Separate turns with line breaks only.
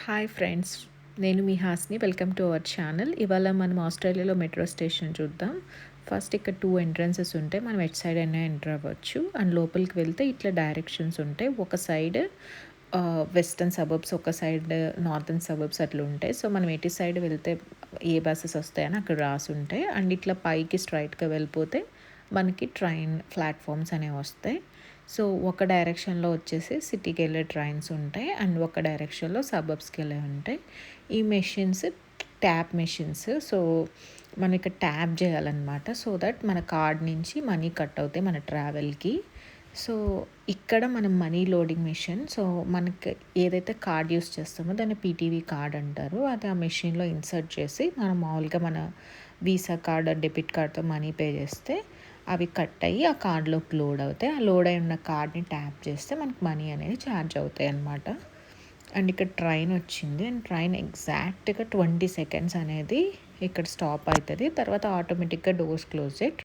Hi friends, నేను మీ Hasni. Welcome to our channel. ఇవాళ మనం ఆస్ట్రేలియాలో మెట్రో స్టేషన్ చూద్దాం. ఫస్ట్ ఇక్కడ 2 ఎంట్రన్సెస్ ఉంటాయి. మనం ఎట్ సైడ్ అయినా ఎంటర్ అవ్వచ్చు. అండ్ లోపలికి వెళ్తే ఇట్లా డైరెక్షన్స్ ఉంటాయి. ఒక సైడ్ వెస్టర్న్ సబర్బ్స్, ఒక సైడ్ నార్థన్ సబర్బ్స్ అట్లా ఉంటాయి. సో మనం ఎటు సైడ్ వెళ్తే ఏ బస్సెస్ వస్తాయని అక్కడ రాసి ఉంటాయి. అండ్ ఇట్లా పైకి స్ట్రైట్గా వెళ్ళిపోతే మనకి ట్రైన్ ప్లాట్ఫామ్స్ అనేవి వస్తాయి. సో ఒక డైరెక్షన్లో వచ్చేసి సిటీకి వెళ్ళే ట్రైన్స్ ఉంటాయి అండ్ ఒక డైరెక్షన్లో సబర్బ్స్కి వెళ్ళే ఉంటాయి. ఈ మెషిన్స్ ట్యాప్ మెషిన్స్. సో మనం ఇక్కడ ట్యాప్ చేయాలన్నమాట. సో దట్ మన కార్డ్ నుంచి మనీ కట్ అవుతాయి మన ట్రావెల్కి. సో ఇక్కడ మనం మనీ లోడింగ్ మెషిన్. సో మనకి ఏదైతే కార్డ్ యూస్ చేస్తామో దాన్ని పీటీవీ కార్డ్ అంటారు. అది ఆ మెషిన్లో ఇన్సర్ట్ చేసి మనం మామూలుగా మన వీసా కార్డ్ డెబిట్ కార్డ్తో మనీ పే చేస్తే అవి కట్ అయ్యి ఆ కార్డ్లోకి లోడ్ అవుతాయి. ఆ లోడ్ అయి ఉన్న కార్డ్ని ట్యాప్ చేస్తే మనకు మనీ అనేది ఛార్జ్ అవుతాయి అన్నమాట. అండ్ ఇక్కడ ట్రైన్ వచ్చింది అండ్ ట్రైన్ ఎగ్జాక్ట్గా 20 సెకండ్స్ అనేది ఇక్కడ స్టాప్ అవుతుంది. తర్వాత ఆటోమేటిక్గా డోర్స్ క్లోజ్ అయ్యి